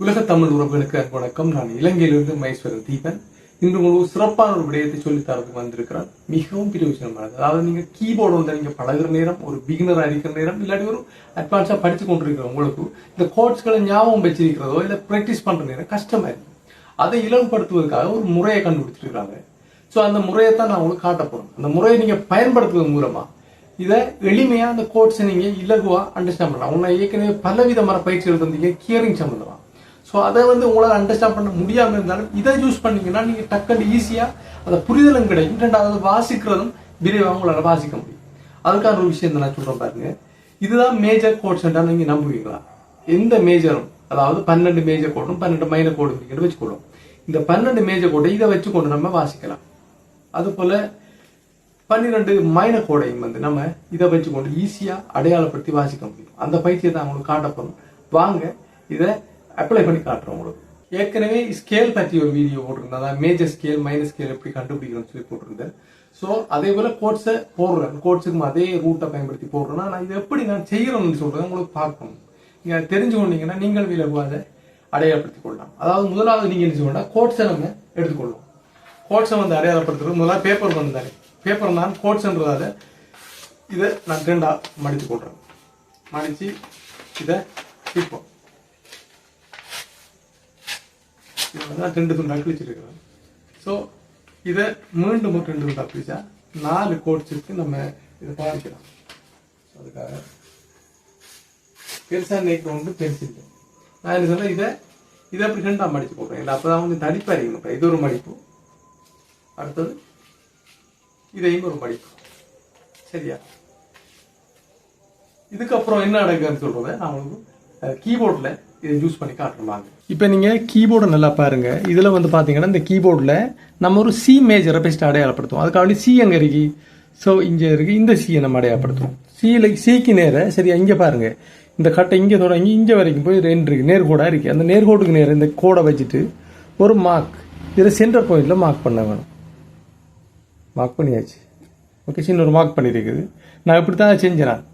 உலக தமிழ் உறவுகளுக்கு வணக்கம். நான் இலங்கையிலிருந்து மைஸ்வரன் தீபன். இன்று உங்களுக்கு சிறப்பான ஒரு விடயத்தை சொல்லி தரதுக்கு வந்திருக்கிறேன். மிகவும் பிரயோஜனமானது. அதாவது நீங்க கீபோர்டு வந்து நீங்க பழகுற நேரம், ஒரு பிகினரா இருக்கிற நேரம், இல்லாட்டி ஒரு அட்வான்ஸா படிச்சு கொண்டிருக்கிற உங்களுக்கு இந்த கோட்ஸ்களை ஞாபகம் வச்சிருக்கிறதோ இல்ல பிராக்டிஸ் பண்ற நேரம் கஷ்டமா இருக்கு. அதை இளம்படுத்துவதற்காக ஒரு முறையை கண்டுபிடிச்சிருக்காங்க. ஸோ அந்த முறையை தான் நான் உங்களுக்கு காட்ட போறேன். அந்த முறையை நீங்க பயன்படுத்துவதன் மூலமா இதை எளிமையா அந்த கோட்ஸை நீங்க இலகுவா அண்டர்ஸ்டாண்ட் பண்ணலாம். உன்னை ஏற்கனவே பலவிதமான பயிற்சிகள் தந்தீங்க கியரிங் சம்பந்தமா. ஸோ அதை வந்து உங்களால் அண்டர்ஸ்டாண்ட் பண்ண முடியாமல் இருந்தாலும் இதை யூஸ் பண்ணீங்கன்னா நீங்க டக்குன்னு ஈஸியா அந்த புரிதலும் கிடைக்கும். ரெண்டாவது வாசிக்கிறதும் விரைவாக உங்களால் வாசிக்க முடியும். அதுக்கான ஒரு விஷயம் நான் சொல்றேன் பாருங்க. இதுதான் மேஜர் கோட்ஸ் என்றால் நீங்க நம்புவீங்களா? எந்த மேஜரும், அதாவது 12 மேஜர் கோடும் 12 மைனர் கோடும் வச்சுக்கொள்ளும். இந்த 12 மேஜர் கோடை இதை வச்சுக்கொண்டு நம்ம வாசிக்கலாம். அது போல 12 மைனர் கோடையும் வந்து நம்ம இதை வச்சுக்கொண்டு ஈஸியா அடையாளப்படுத்தி வாசிக்க முடியும். அந்த பயிற்சியை தான் உங்களுக்கு காட்ட போறோம். வாங்க இதை அப்ளை பண்ணி காட்டுறோம் உங்களுக்கு. ஏற்கனவே ஸ்கேல் பற்றி ஒரு வீடியோ போட்டிருந்தேன். அதாவது மேஜர் ஸ்கேல் மைனர் ஸ்கேல் எப்படி கண்டுபிடிக்கணும்னு சொல்லி போட்டிருந்தேன். ஸோ அதே போல கோட்ஸை போடுறேன். கோட்ஸுக்கும் அதே ரூட்டை பயன்படுத்தி போடுறேன்னா நான் இதை எப்படி நான் செய்யறேன்னு சொல்றேன் உங்களுக்கு பார்க்கணும். நீங்க தெரிஞ்சு கொண்டீங்கன்னா நீங்கள் விலகுவாத அடையாளப்படுத்திக் கொள்ளலாம். அதாவது முதலாவது நீங்க என்ன செய்யணும், கோட்ஸை நம்ம எடுத்துக்கொள்ளும். கோட்ஸை வந்து அடையாளப்படுத்துறது முதல்ல பேப்பர் வந்தாரு. பேப்பர் நான் கோட்ஸ்ன்றதால இதை நான் 2ஆ மடித்து கொள்றேன். மடிச்சு இதை இப்போ நான் 2 துண்டா கிழிச்சிருக்கிறேன். ஸோ இதை மீண்டும் 2 துண்டா கிழிச்சா 4 கோட்ஸுக்கு நம்ம இதை பாதிக்கலாம். அதுக்காக பெருசா நேக்கு ஒன்று பெருசு. நான் என்ன சொல்ல இதை அப்படி 2ஆ மடிச்சு போடுறேன். இல்லை அப்பதான் வந்து தடிப்பா இருக்கணும். இது ஒரு மடிப்பு, அடுத்தது இதையும் ஒரு மடிப்பு. சரியா? இதுக்கப்புறம் என்ன நடக்குதுன்னு சொல்றத நான் உங்களுக்கு கீபோர்ட்ல இதை யூஸ் பண்ணி காட்டுறாங்க. இப்போ நீங்க கீபோர்டை நல்லா பாருங்க. இதுல வந்து பாத்தீங்கன்னா இந்த கீபோர்ட்ல நம்ம ஒரு சி மேஜரை பெஸ்ட் அடையாளப்படுத்துவோம். அதுக்காக சி எங்க இருக்கு? ஸோ இங்க இருக்கு. இந்த சியை நம்ம அடையாளப்படுத்துவோம். சிக்கு நேர சரியா இங்க பாருங்க. இந்த கட்டை இங்க தொடங்கி இங்க வரைக்கும் போய் 2 இருக்கு, நேர்கோடா இருக்கு. அந்த நேர்கோட்டுக்கு நேரம் இந்த கோடை வச்சுட்டு ஒரு மார்க் இதை சென்டர் பாயிண்ட்ல மார்க் பண்ண வேணும். மார்க் பண்ணியாச்சு. ஓகே, சின்ன ஒரு மார்க் பண்ணியிருக்குது. நான் இப்படித்தான் செஞ்சேன்.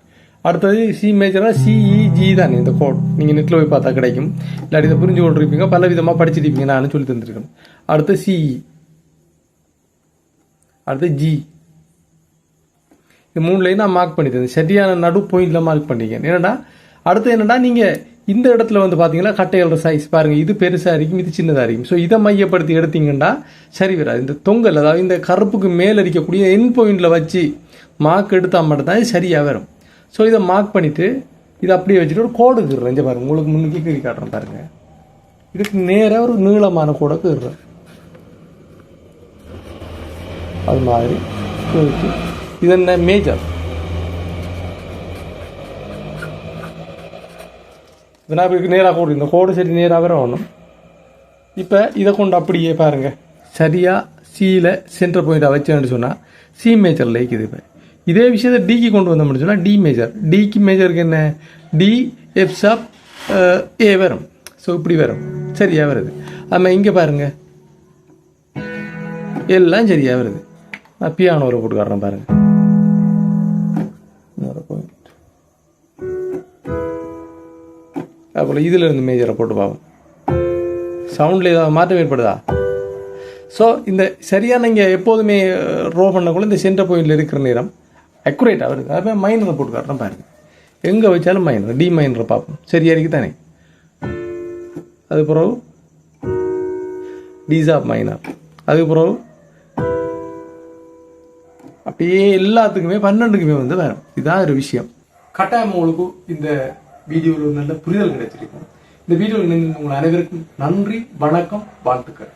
அடுத்தது சி மேஜரா சிஇஜி தான் இந்த கோட். நீங்க நெட்ல போய் பார்த்தா கிடைக்கும். இல்லாட்டி இதை புரிஞ்சு கொண்டிருப்பீங்க, பல விதமா படிச்சிருப்பீங்க. நான் சொல்லி தந்திருக்கேன். அடுத்து சிஇ, அடுத்து ஜி. இந்த 3 லைன் நான் மார்க் பண்ணி தந்தேன். சரியான நடு பாயிண்ட்ல மார்க் பண்ணிக்க. என்னடா அடுத்து என்னடா, நீங்க இந்த இடத்துல வந்து பாத்தீங்கன்னா கட்டைகளோட சைஸ் பாருங்க. இது பெருசா இருக்கும், இது சின்னதா இருக்கும். ஸோ இதை மையப்படுத்தி எடுத்தீங்கன்னா சரி வராது. இந்த தொங்கல், அதாவது இந்த கருப்புக்கு மேல இருக்கக்கூடிய என் பாயிண்ட்ல வச்சு மார்க் எடுத்தா மட்டும் தான் சரியா வரும். ஸோ இதை மார்க் பண்ணிட்டு இதை அப்படியே வச்சுட்டு ஒரு கோடு கீறுறேன். பாருங்க, உங்களுக்கு முன்னுக்கு கீறி காட்டுறேன் பாருங்க. இதுக்கு நேராக ஒரு நீளமான கோடை கீறுறேன். அது மாதிரி இது என்ன மேஜர். வினாபிற்கு நேராக கோடு, இந்த கோடு சரி நேராக வரணும். இப்போ இதை கொண்டு அப்படியே பாருங்க, சரியா சியில் சென்டர் பாயிண்டாக வச்சேன்னு சொன்னால் சி மேஜரில் இருக்குது. இப்போ இதே விஷயத்தை டிக்கு கொண்டு வந்தோம்னு சொன்னால் டி மேஜர். டிக்கு மேஜருக்கு என்ன, டி எஃப் ஷாப் ஏ வரும். ஸோ இப்படி வரும், சரியா வருது. ஆமாம், இங்கே பாருங்க எல்லாம் சரியா வருது. நான் பியானோவில் போட்டு காட்டுறேன் பாருங்க. அப்புறம் இதுல இருந்து மேஜரை போட்டு பார்ப்போம். சவுண்ட்ல ஏதாவது மாற்றம் ஏற்படுதா? ஸோ இந்த சரியான இங்கே எப்போதுமே ரோ பண்ணக்குள்ள இந்த சென்டர் பாயிண்ட்ல இருக்கிற நேரம் அக்குரேட்டாக வருது. அதுமாதிரி மைனரை போட்டு காட்டுறேன் பாருங்க. எங்கே வச்சாலும் மைனர், டி மைனரை பார்ப்போம். சரியா இருக்கு தானே? அது பிறகு டிசாப் மைனர், அது பிறகு அப்படியே எல்லாத்துக்குமே 12க்குமே வந்து வரும். இதுதான் ஒரு விஷயம். கட்டாயம் உங்களுக்கு இந்த வீடியோவில் நல்ல புரிதல் கிடைச்சிருக்கும். இந்த வீடியோவில் உங்கள் அனைவருக்கும் நன்றி, வணக்கம், வாழ்த்துக்கள்.